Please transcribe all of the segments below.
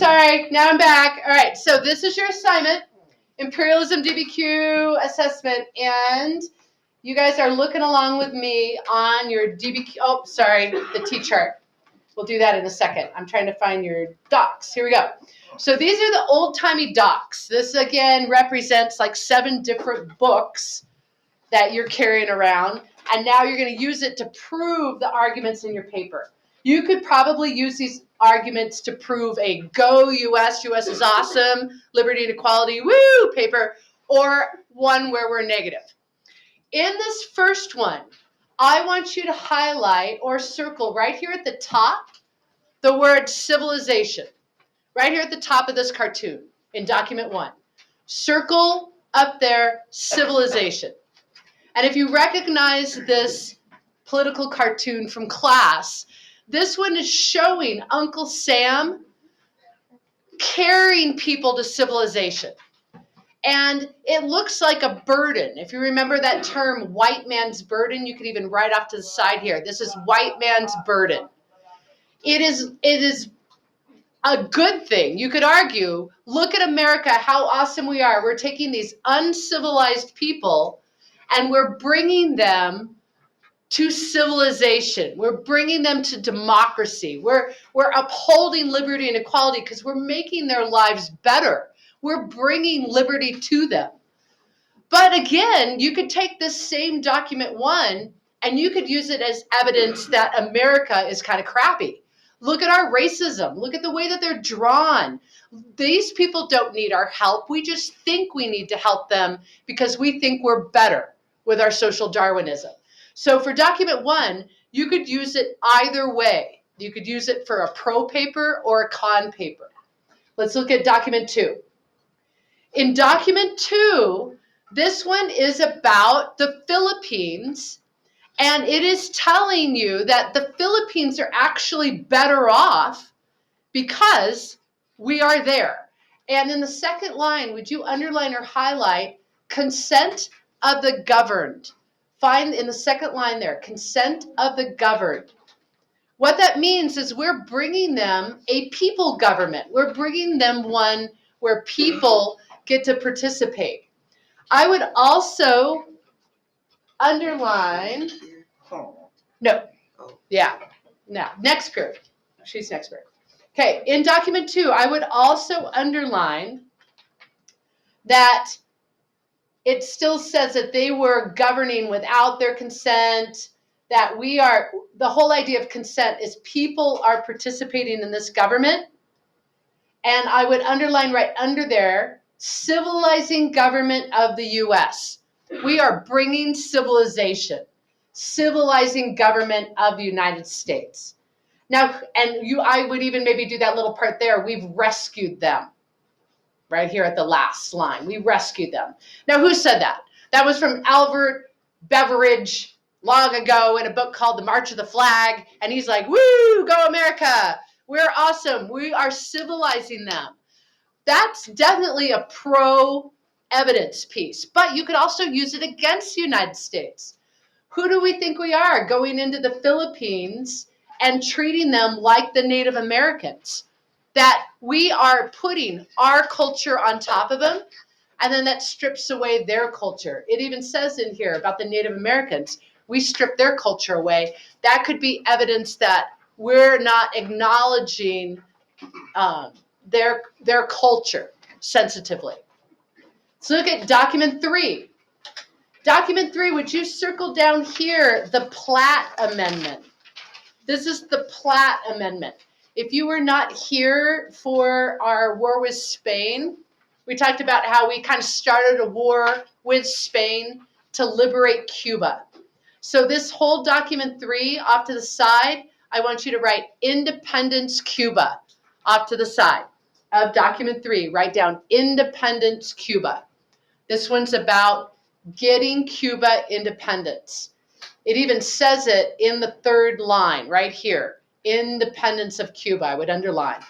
sorry. Now I'm back. All right, so this is your assignment, Imperialism DBQ assessment, and you guys are looking along with me on your DBQ, oh, sorry, the T-chart. We'll do that in a second. I'm trying to find your docs. Here we go. So these are the old-timey docs. This, again, represents like 7 different books that you're carrying around, and now you're going to use it to prove the arguments in your paper. You could probably use these arguments to prove a go US, US is awesome, liberty and equality, woo, paper, or one where we're negative. In this first one, I want you to highlight or circle right here at the top the word civilization, right here at the top of this cartoon in document 1. Circle up there civilization. And if you recognize this political cartoon from class, this one is showing Uncle Sam carrying people to civilization. And it looks like a burden. If you remember that term, white man's burden, you could even write off to the side here. This is white man's burden. It is a good thing. You could argue, look at America, how awesome we are. We're taking these uncivilized people and we're bringing them to civilization. We're bringing them to democracy. We're upholding liberty and equality because we're making their lives better. We're bringing liberty to them. But again, you could take this same document 1 and you could use it as evidence that America is kind of crappy. Look at our racism. Look at the way that they're drawn. These people don't need our help. We just think we need to help them because we think we're better with our social Darwinism. So for document 1, you could use it either way. You could use it for a pro paper or a con paper. Let's look at document 2. In document 2, this one is about the Philippines, and it is telling you that the Philippines are actually better off because we are there. And in the second line, would you underline or highlight consent of the governed? Find in the second line there, consent of the governed. What that means is we're bringing them a people government. We're bringing them one where people get to participate. I would also underline, no, yeah, no, next period. She's next period. Okay, in document 2, I would also underline that it still says that they were governing without their consent, that we are, the whole idea of consent is people are participating in this government. And I would underline right under there, civilizing government of the U.S. We are bringing civilization, civilizing government of the United States. Now, and I would even maybe do that little part there. We've rescued them. Right here at the last line. We rescued them. Now, who said that? That was from Albert Beveridge long ago in a book called The March of the Flag. And he's like, woo, go America. We're awesome. We are civilizing them. That's definitely a pro-evidence piece. But you could also use it against the United States. Who do we think we are going into the Philippines and treating them like the Native Americans? That we are putting our culture on top of them, and then that strips away their culture. It even says in here about the Native Americans, we strip their culture away. That could be evidence that we're not acknowledging their culture sensitively. Let's look at document 3. Document 3, would you circle down here the Platt Amendment? This is the Platt Amendment. If you were not here for our war with Spain, we talked about how we kind of started a war with Spain to liberate Cuba. So this whole document 3 off to the side, I want you to write Independence Cuba off to the side of document 3. Write down Independence Cuba. This one's about getting Cuba independence. It even says it in the 3rd line right here. Independence of Cuba, I would underline.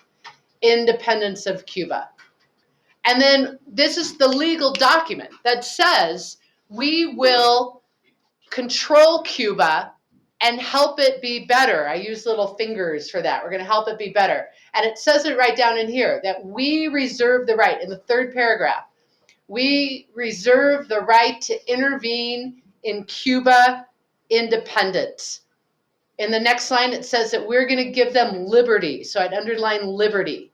Independence of Cuba. And then this is the legal document that says we will control Cuba and help it be better. I use little fingers for that. We're going to help it be better. And it says it right down in here that we reserve the right, in the third paragraph, we reserve the right to intervene in Cuba independence. In the next line, it says that we're going to give them liberty. So I'd underline liberty.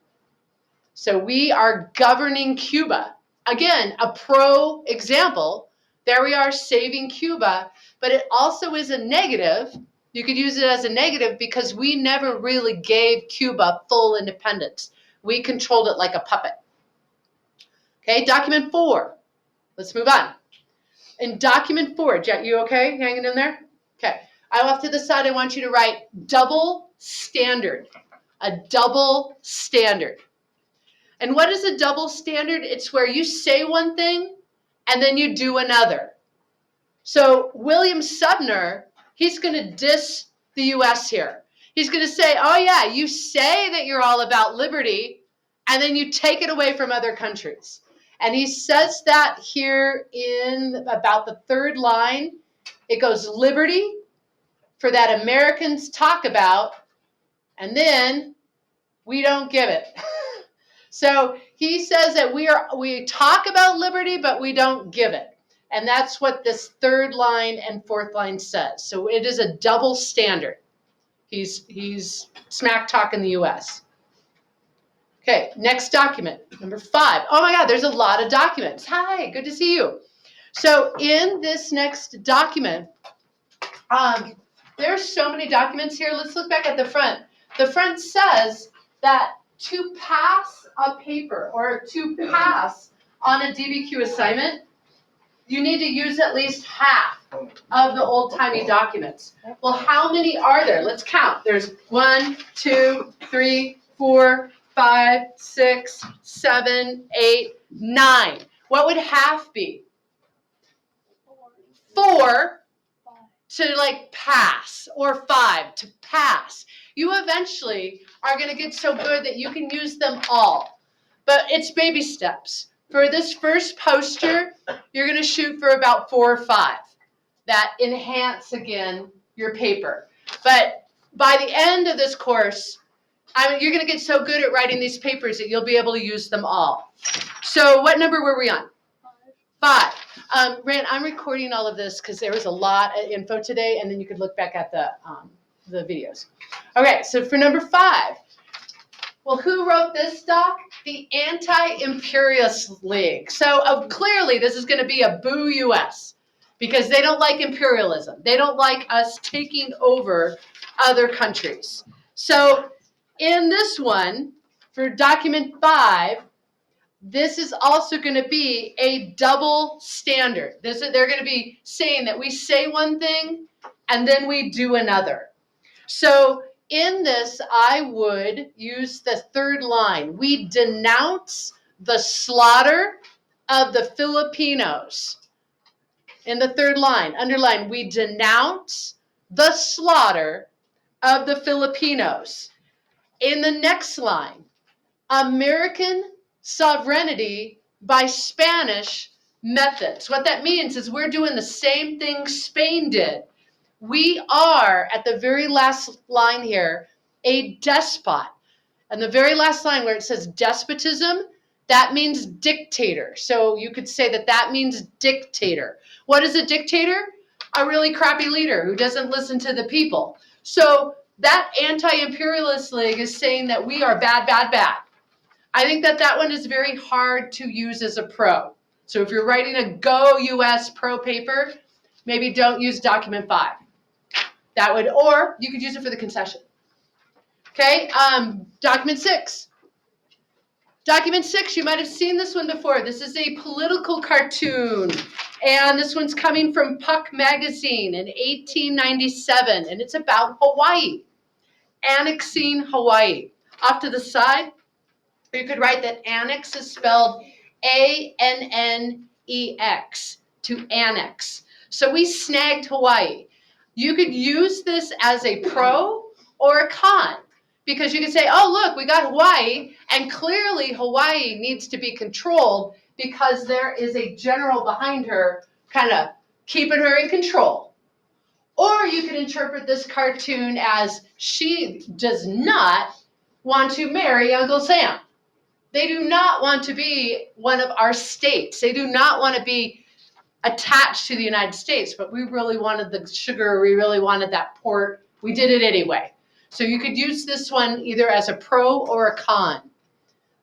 So we are governing Cuba. Again, a pro example. There we are saving Cuba, but it also is a negative. You could use it as a negative because we never really gave Cuba full independence. We controlled it like a puppet. Okay, document 4. Let's move on. In document 4, Jet, you okay? Hanging in there? Okay. Off to the side, I want you to write double standard. A double standard. And what is a double standard? It's where you say one thing and then you do another. So William Subner, he's going to diss the U.S. here. He's going to say, oh yeah, you say that you're all about liberty and then you take it away from other countries. And he says that here in about the third line. It goes liberty for that Americans talk about, and then we don't give it. So he says that we talk about liberty, but we don't give it. And that's what this third line and fourth line says. So it is a double standard. He's smack talking the U.S. Okay, next document, number 5. Oh my God, there's a lot of documents. Hi, good to see you. So in this next document, there's so many documents here. Let's look back at the front. The front says that to pass a paper or to pass on a DBQ assignment, you need to use at least half of the old-timey documents. Well, how many are there? Let's count. There's 1, 2, 3, 4, 5, 6, 7, 8, 9. What would half be? 4 to like pass, or 5 to pass. You eventually are going to get so good that you can use them all. But it's baby steps. For this first poster, you're going to shoot for about 4 or 5 that enhance, again, your paper. But by the end of this course, you're going to get so good at writing these papers that you'll be able to use them all. So what number were we on? 5. Rand, I'm recording all of this because there was a lot of info today, and then you could look back at the videos. Okay, so for number 5, well, who wrote this doc? The Anti-Imperialist League. So clearly this is going to be a boo U.S. because they don't like imperialism. They don't like us taking over other countries. So in this one, for document 5, this is also going to be a double standard. They're going to be saying that we say one thing and then we do another. So in this, I would use the third line. We denounce the slaughter of the Filipinos. In the third line, underline, we denounce the slaughter of the Filipinos. In the next line, American sovereignty by Spanish methods. What that means is we're doing the same thing Spain did. We are, at the very last line here, a despot. And the very last line where it says despotism, that means dictator. So you could say that that means dictator. What is a dictator? A really crappy leader who doesn't listen to the people. So that Anti-Imperialist League is saying that we are bad, bad, bad. I think that that one is very hard to use as a pro. So if you're writing a Go US pro paper, maybe don't use document 5. That would, or you could use it for the concession. Okay, document 6. Document 6, you might have seen this one before. This is a political cartoon. And this one's coming from Puck Magazine in 1897. And it's about Hawaii, annexing Hawaii. Off to the side, you could write that annex is spelled A-N-N-E-X, to annex. So we snagged Hawaii. You could use this as a pro or a con, because you could say, oh, look, we got Hawaii, and clearly Hawaii needs to be controlled because there is a general behind her kind of keeping her in control. Or you can interpret this cartoon as she does not want to marry Uncle Sam. They do not want to be one of our states. They do not want to be attached to the United States, but we really wanted the sugar. We really wanted that port. We did it anyway. So you could use this one either as a pro or a con.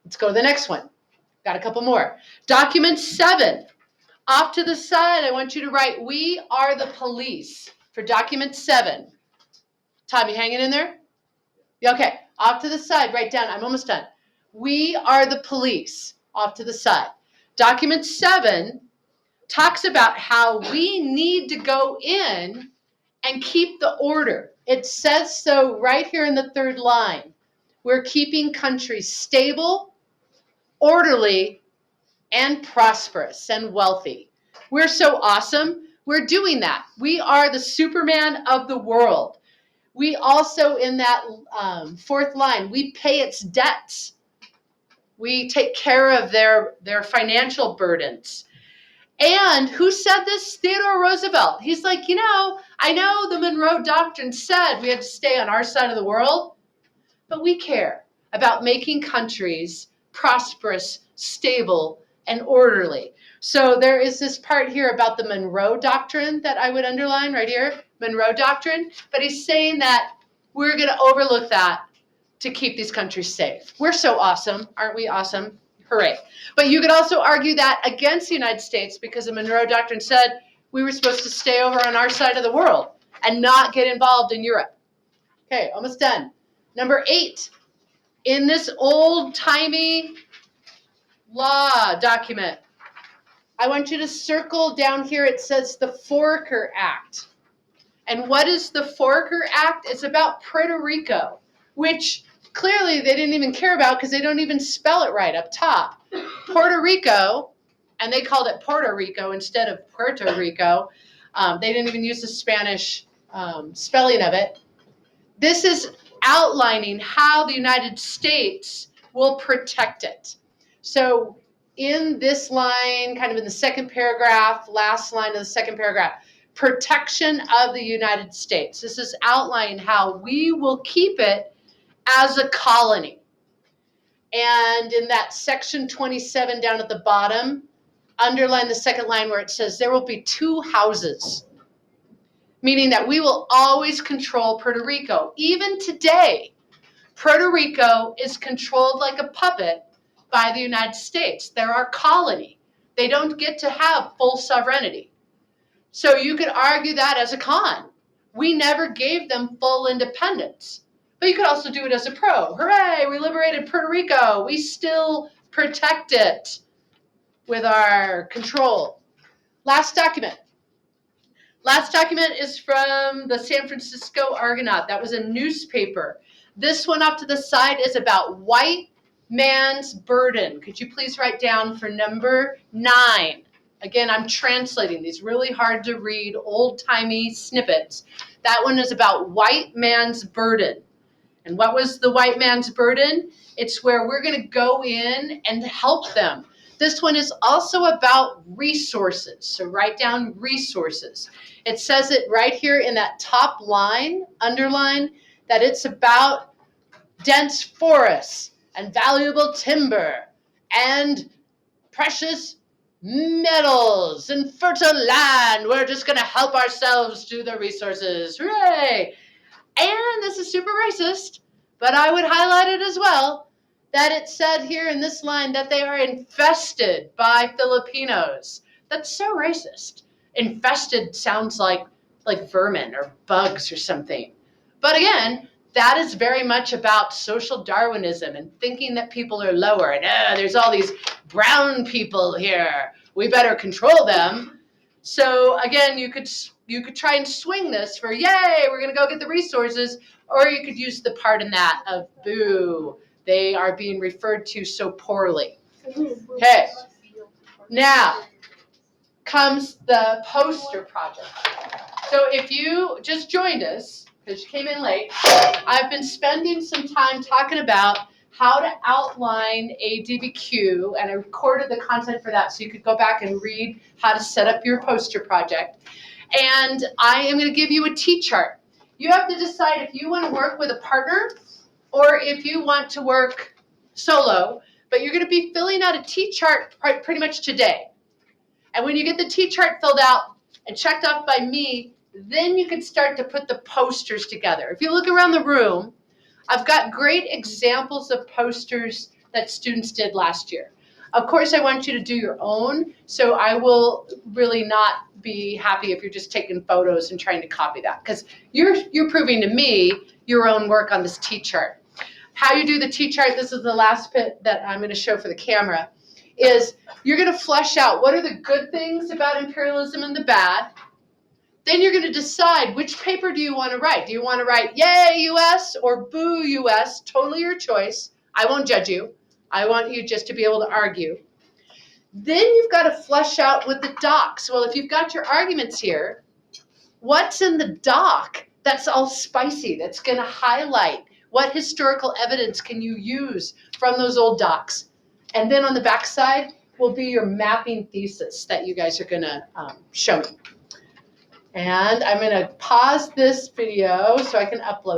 Let's go to the next one. Got a couple more. Document 7. Off to the side, I want you to write, "We are the police," for document 7. Tom, you hanging in there? Yeah, okay. Off to the side, write down, I'm almost done. "We are the police," off to the side. Document 7 talks about how we need to go in and keep the order. It says so right here in the 3rd line. We're keeping countries stable, orderly, and prosperous and wealthy. We're so awesome. We're doing that. We are the Superman of the world. We also, in that 4th line, we pay its debts. We take care of their financial burdens. And who said this? Theodore Roosevelt. He's like, I know the Monroe Doctrine said we had to stay on our side of the world, but we care about making countries prosperous, stable, and orderly. So there is this part here about the Monroe Doctrine that I would underline right here, Monroe Doctrine, but he's saying that we're going to overlook that to keep these countries safe. We're so awesome. Aren't we awesome? Hooray. But you could also argue that against the United States because the Monroe Doctrine said we were supposed to stay over on our side of the world and not get involved in Europe. Okay, almost done. Number 8, in this old-timey law document, I want you to circle down here. It says the Foraker Act. And what is the Foraker Act? It's about Puerto Rico, which clearly they didn't even care about because they don't even spell it right up top. Puerto Rico, and they called it Puerto Rico instead of Puerto Rico. They didn't even use the Spanish spelling of it. This is outlining how the United States will protect it. So in this line, kind of in the 2nd paragraph, last line of the 2nd paragraph, protection of the United States. This is outlining how we will keep it as a colony. And in that section 27 down at the bottom, underline the 2nd line where it says there will be 2 houses, meaning that we will always control Puerto Rico. Even today, Puerto Rico is controlled like a puppet by the United States. They're our colony. They don't get to have full sovereignty. So you could argue that as a con. We never gave them full independence. But you could also do it as a pro. Hooray, we liberated Puerto Rico. We still protect it with our control. Last document. Last document is from the San Francisco Argonaut. That was a newspaper. This one off to the side is about white man's burden. Could you please write down for number 9? Again, I'm translating these really hard to read, old-timey snippets. That one is about white man's burden. And what was the white man's burden? It's where we're going to go in and help them. This one is also about resources. So write down resources. It says it right here in that top line, underline, that it's about dense forests and valuable timber and precious metals and fertile land. We're just going to help ourselves to the resources. Hooray! And this is super racist, but I would highlight it as well, that it said here in this line that they are infested by Filipinos. That's so racist. Infested sounds like vermin or bugs or something. But again, that is very much about social Darwinism and thinking that people are lower and there's all these brown people here. We better control them. So again, you could try and swing this for, yay, we're going to go get the resources, or you could use the part in that of, boo, they are being referred to so poorly. Okay, now comes the poster project. So if you just joined us, because you came in late, I've been spending some time talking about how to outline a DBQ, and I recorded the content for that so you could go back and read how to set up your poster project. And I am going to give you a T-chart. You have to decide if you want to work with a partner or if you want to work solo, but you're going to be filling out a T-chart pretty much today. And when you get the T-chart filled out and checked off by me, then you can start to put the posters together. If you look around the room, I've got great examples of posters that students did last year. Of course, I want you to do your own, so I will really not be happy if you're just taking photos and trying to copy that, because you're proving to me your own work on this T-chart. How you do the T-chart, this is the last bit that I'm going to show for the camera, is you're going to flesh out what are the good things about imperialism and the bad. Then you're going to decide which paper do you want to write. Do you want to write yay US or boo US? Totally your choice. I won't judge you. I want you just to be able to argue. Then you've got to flesh out with the docs. Well, if you've got your arguments here, what's in the doc that's all spicy, that's going to highlight what historical evidence can you use from those old docs? And then on the back side will be your mapping thesis that you guys are going to show me. And I'm going to pause this video so I can upload